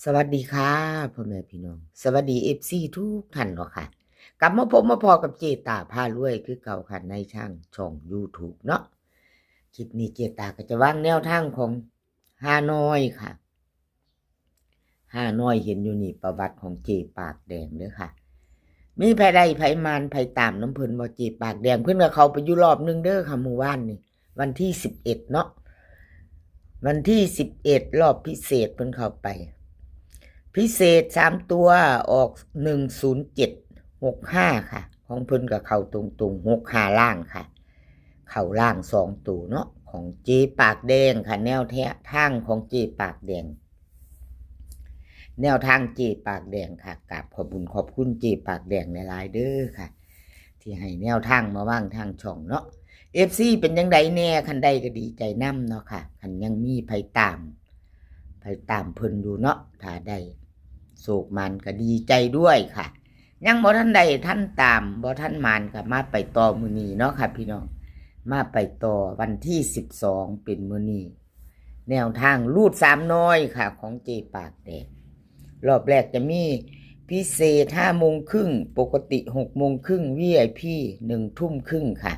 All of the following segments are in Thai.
สวัสดีค่ะพ่อแม่พี่น้องสวัสดีFCทุกท่านเนาะค่ะกลับมาพบมาพอกับเจตาพารวยคือเก่าค่ะในช่อง YouTube เนาะคลิปนี้เจตาก็จะวางแนวทางของฮานอยค่ะฮานอยเห็นอยู่นี่ประวัติของเจปากแดงเด้อค่ะมีไผใดไผมานไผตามน้ำเพิ่นบ่เจปากแดงเพิ่นก็เข้าไปอยู่รอบนึงเด้อค่ะเมื่อวานนี่วันที่11เนาะวันที่11รอบพิเศษเพิ่นเข้าไปพิเศษ3ตัวออก10765ค่ะของเพิ่นก็เข้าตรงๆ65ล่างค่ะเข้าล่าง2ตัวเนาะของเจปากแดงค่ะแนวทางของเจปากแดงแนวทางเจปากแดงค่ะกราบขอบคุญขอบคุณเจปากแดงหลายๆเด้อค่ะที่ให้แนวทางมาว่างทางช่องเนาะ FC เป็นจังไดแน่คันใดก็ดีใจนำเนาะค่ะคันยังมีไผตามเพิ่นอยู่เนาะถ้าได้โศกมันก็ดีใจด้วยค่ะยังบ่ทันใดท่านตามบ่ทันมานก็มาไปต่อมื้อนี้เนาะค่ะพี่น้องมาไปต่อวันที่12เป็นมื้อนี้แนวทางลูด3น้อยค่ะของเจปากแดงรอบแรกจะมีพิเศษ5:30ปกติ6:30 VIP 1:30ค่ะ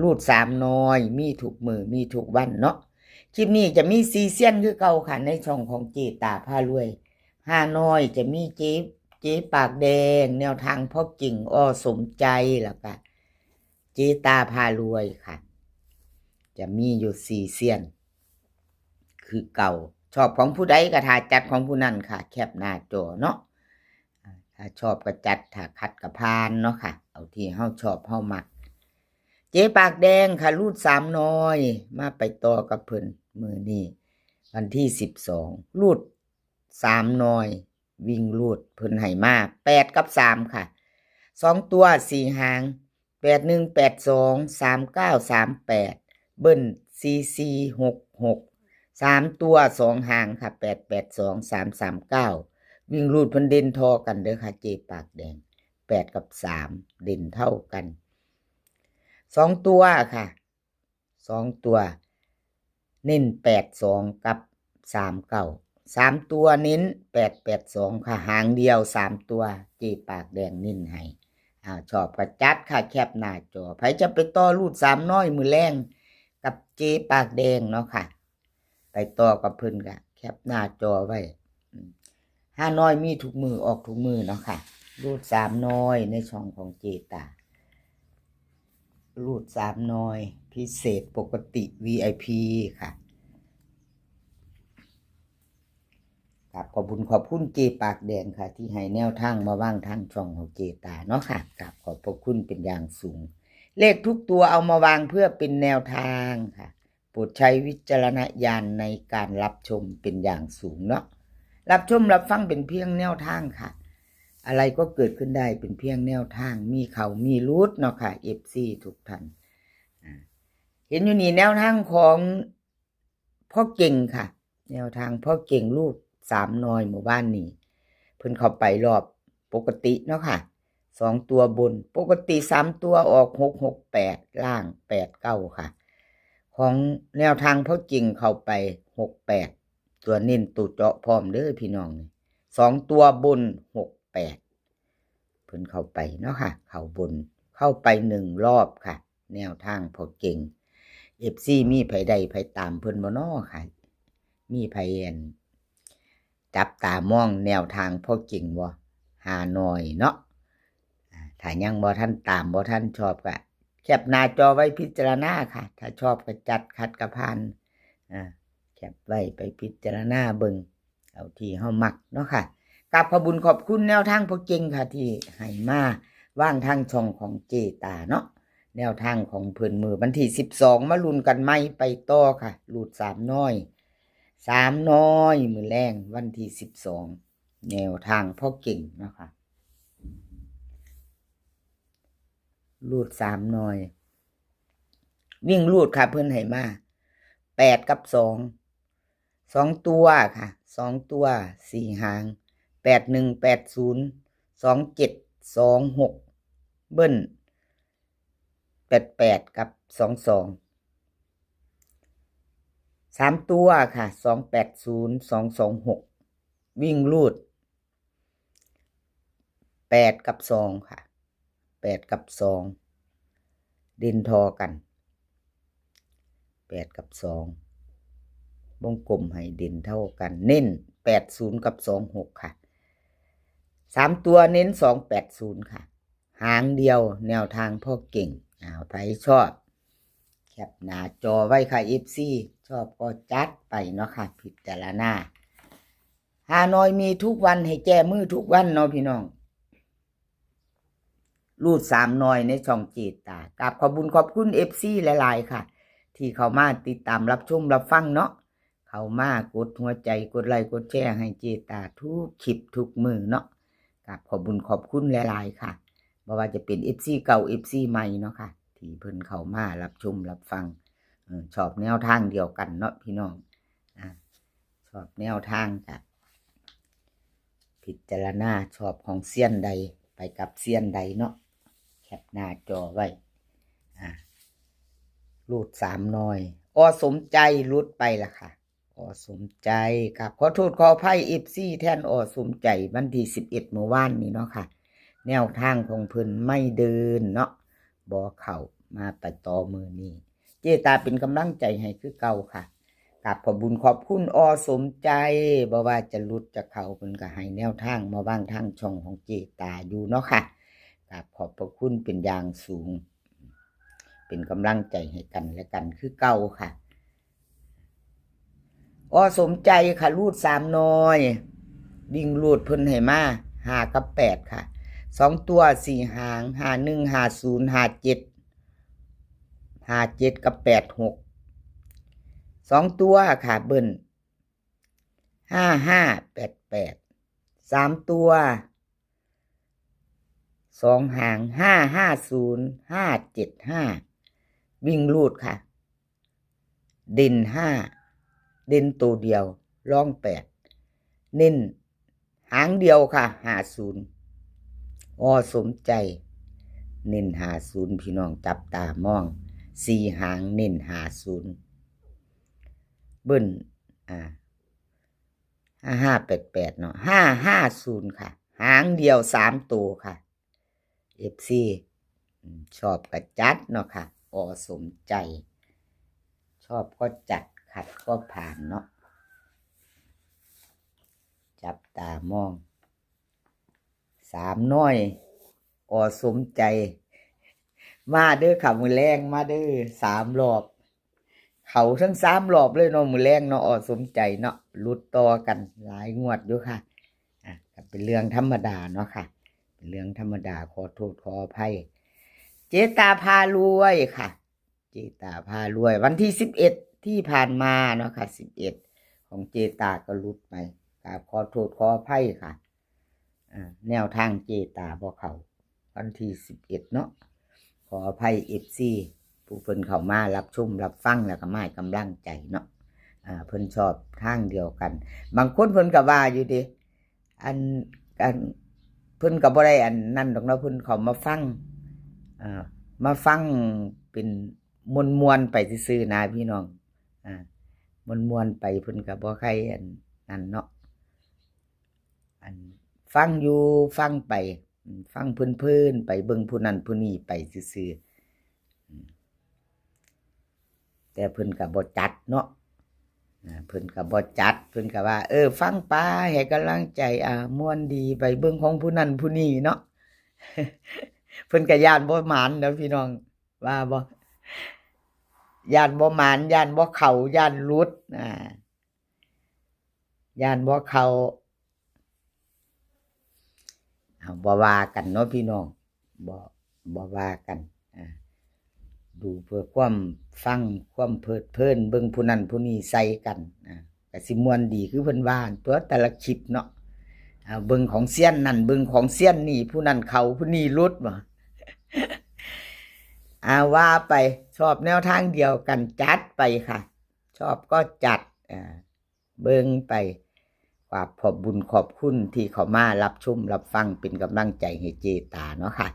ลูด3น้อยมีทุกมื้อมีทุกวันเนาะคลิปนี้จะมีซีเซียนคือเก่าค่ะในช่องของเจตาพารวย5น้อยจะมีเจ๊ปากแดงแนวทางพ่อกิ่งอ้อสมใจแล้วก็เจตาพารวยค่ะจะมีอยู่4เซียนคือเก่าชอบของผู้ใดก็ถ้าจัดของผู้นั้นค่ะแคปหน้าจอเนาะถ้าชอบก็จัดถ้าคัดก็ผ่านเนาะค่ะเอาที่เฮาชอบเฮามักเจ๊ปากแดงค่ะรูด3น้อยมาไปต่อกับเพิ่นมื้อนี้วันที่12รูด3น้อยวิ่งรูดเพิ่นให้มา8กับ3ค่ะ2ตัว4หาง8182 3938เบิ้ล4466 3ตัว2หางค่ะ882 339วิ่งรูดเพิ่นเด่นทอกันเด้อค่ะเจปากแดง8กับ3เด่นเท่ากัน2ตัวค่ะ2ตัวเน้น82กับ39 3ตัวเน้น882ค่ะหางเดียว3ตัวเจปากแดงเน้นให้ชอบก็จัดค่ะแคปหน้าจอไผจะไปต่อรูด3น้อยมือแรงกับเจปากแดงเนาะค่ะไปต่อกับเพิ่นก็แคปหน้าจอไว้5น้อยมีทุกมือออกทุกมือเนาะค่ะรูด3น้อยในช่องของเจตารูด3น้อยพิเศษปกติ VIP ค่ะกับขอบคุณเจปากแดงค่ะที่ให้แนวทางมาว่างทางช่องของเจตาเนาะค่ะกับขอบพระคุณเป็นอย่างสูงเลขทุกตัวเอามาวางเพื่อเป็นแนวทางค่ะโปรดใช้วิจารณญาณในการรับชมเป็นอย่างสูงเนาะรับชมรับฟังเป็นเพียงแนวทางค่ะอะไรก็เกิดขึ้นได้เป็นเพียงแนวทางมีเขามีรูทเนาะค่ะ FC ทุกท่านเห็นอยู่นี่แนวทางของพ่อเก่งค่ะแนวทางพ่อเก่งลูก3น้อยหมู่บ้านนี้เพิ่นเข้าไปรอบปกติเนาะค่ะ2ตัวบนปกติ3ตัวออก668ล่าง89ค่ะของแนวทางพ่อเก่งเข้าไป68ตัวเน้นตัวเจาะพร้อมเด้อพี่น้อง2ตัวบน68เพิ่นเข้าไปเนาะค่ะเข้าบนเข้าไป1รอบค่ะแนวทางพ่อเก่งFC มีไผใดไผตามเพิ่นบ่น้อค่ะมีไผจับตามองแนวทางพ่อเก่งบ่หาหน่อยเนาะถ้ายังบ่ทันตามบ่ทันชอบก็แคปหน้าจอไว้พิจารณาค่ะถ้าชอบก็จัดคัดก็ผ่านแคปไว้ไปพิจารณาเบิ่งเอาที่เฮามักเนาะค่ะกับขอบคุญขอบคุณแนวทางพ่อเก่งค่ะที่ให้มาว่างทางช่องของเจตาเนาะแนวทางของเพิ่นมือวันที่12มาลุ้นกันใหม่ไปต่อค่ะลูด3น้อย3น้อยมื้อแรงวันที่12แนวทางพ่อเก่งนะคะลูด3น้อยวิ่งลูดค่ะเพิ่นให้มา8กับ2ตัวค่ะ2ตัว4หาง8180 2726เบิ้ล88กับ22 3ตัวค่ะ280 226 วิ่งรูด8กับ2ค่ะ8กับ2เด่นทอกัน8กับ2วงกลมให้เด่นเท่ากันเน้น80กับ26ค่ะ3ตัวเน้น280ค่ะหางเดียวแนวทางพ่อเก่งไปชอบแคปหน้าจอไว้ค่ะ FC ชอบก็จัดไปเนาะค่ะพิจารณาฮานอยมีทุกวันให้แก้มือทุกวันเนาะพี่น้องรูด3น้อยในช่องเจตากับขอบคุญขอบคุณ FC หลายๆค่ะที่เข้ามาติดตามรับชมรับฟังเนาะเข้ามากดหัวใจกดไลค์กดแชร์ให้เจตาทุกคลิปทุกมือเนาะกับขอบคุญขอบคุณหลายๆค่ะบ่ว่าจะเป็น FC เก่า FC ใหม่เนาะค่ะที่เพิ่นเข้ามารับชมรับฟังชอบแนวทางเดียวกันเนาะพี่น้องชอบแนวทางกับพิจารณาชอบของเซียนใดไปกับเซียนใดเนาะแคปหน้าจอไว้รูด3น้อยสมใจรุดไปละค่ะสมใจครับขอโทษขออภัย FC แทนสมใจวันที่11เมื่อวานนี้เนาะค่ะแนวทางของเพิ่นไม่เดินเนาะบ่เข้ามาไปต่อมือนี้เจตาเป็นกำลังใจให้คือเก่าค่ะกับขอบคุญขอบคุณสมใจบ่ว่าจะรุดจะเข้าเพิ่นก็ให้แนวทางมาวางทางช่องของเจตาอยู่เนาะค่ะกับขอบพระคุณเป็นอย่างสูงเป็นกำลังใจให้กันและกันคือเก่าค่ะสมใจค่ะรูด3น้อยวิ่งรูดเพิ่นให้มา5กับ8ค่ะ2ตัว4หาง51 50 57 57กับ86 2ตัวค่ะเบิ้ล5588 3ตัว2หาง550 575วิ่งรูดค่ะเด่น5เด่นตัวเดียวร่อง8เน้นหางเดียวค่ะ50สมใจเน้น50พี่น้องจับตามอง4หางเน้น50เบิ้ล5588เนาะ550ค่ะหางเดียว3ตัวค่ะ FC ชอบก็จัดเนาะค่ะสมใจชอบก็จัดขัดก็ผ่านเนาะจับตามอง3น้อยสมใจมาเด้อค่ะมื้อแรงมาเด้อ3รอบเขาทั้ง3รอบเลยเนาะมื้อแรงเนาะสมใจเนาะรุดต่อกันหลายงวดอยู่ค่ะก็เป็นเรื่องธรรมดาเนาะค่ะเป็นเรื่องธรรมดาขอโทษขออภัยเจตาพารวยค่ะเจตาพารวยวันที่11ที่ผ่านมาเนาะค่ะ11ของเจตาก็รุดไปขอโทษขออภัยค่ะแนวทางเจตาบ่เข้าวันที่11เนาะขออภัย FC ผู้เพิ่นเข้ามารับชมรับฟังแล้วก็มาให้กำลังใจเนาะเพิ่นชอบทางเดียวกันบางคนเพิ่นก็ว่าอยู่ดิอันเพิ่นก็บ่ได้อันนั่นดอกเนาะเพิ่นเข้ามาฟังเป็นมวลๆไปซื่อๆนะพี่น้องมวลๆไปเพิ่นก็บ่ใครอันนั่นเนาะอันฟังอยู่ฟังไปฟังเพิ่นๆไปเบิ่งผู้นั้นผู้นี้ไปซื่อๆแต่เพิ่นก็บ่จัดเนาะเพิ่นก็บ่จัดเพิ่นก็ว่าฟังไปให้กำลังใจม่วนดีไปเบิ่งของผู้นั้นผู้นี้เนาะ เพิ่นก็ย่านบ่หมานเด้อพี่น้องว่าบ่ย่านบ่หมานย่านบ่เข้าย่านหลุดย่านบ่เข้าบ่ว่ากันเนาะพี่น้องบ่ว่ากันดูเพื่อความฟังความเพลิดเพลินเบิ่งผู้นั้นผู้นี้ใส่กันก็สิม่วนดีคือเพิ่นว่าตัวแต่ละคลิปเนาะเบิ่งของเซียนนั่นเบิ่งของเซียนนี่ผู้นั้นเข้าผู้นี้หลุดบ่ว่าไปชอบแนวทางเดียวกันจัดไปค่ะชอบก็จัดเบิ่งไปขอบบุญขอบคุณที่เขามารับชมรับฟังเป็นกำลังใจให้เจตาเนาะค่ะ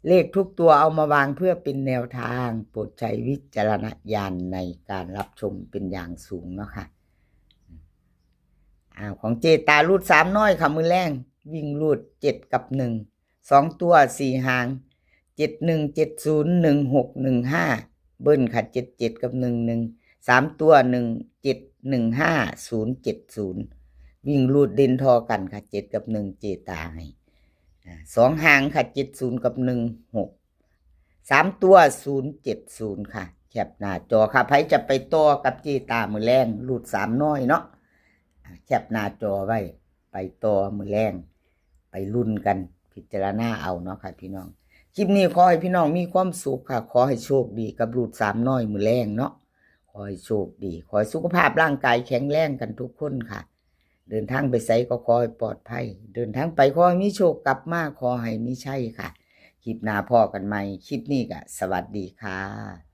เลขทุกตัวเอามาวางเพื่อเป็นแนวทางโปรดใช้วิจารณญาณในการรับชมเป็นอย่างสูงเนาะค่ะ ของเจตารูด3น้อยค่ะมือแรงวิ่งรูด7กับ1 2ตัว4หาง71 70 16 15เบิ้ลค่ะ77กับ11 3ตัว17 15 070วิ่งรูดเด่นทอกันค่ะ7กับ1เจตาให้2หางค่ะ70กับ16 3ตัว070ค่ะแคปหน้าจอค่ะไผจะไปต่อกับเจตามือแรงรูด3น้อยเนาะแคปหน้าจอไว้ไปต่อมือแรงไปรุ่นกันพิจารณาเอาเนาะค่ะพี่น้องคลิปนี้ขอให้พี่น้องมีความสุขค่ะขอให้โชคดีกับรูด3น้อยมือแรงเนาะขอให้โชคดีขอให้สุขภาพร่างกายแข็งแรงกันทุกคนค่ะเดินทางไปไสก็ขอให้ปลอดภัยเดินทางไปขอให้มีโชคกลับมาขอให้มีชัยค่ะคลิปหน้าพอกันใหม่คลิปนี้ก็สวัสดีค่ะ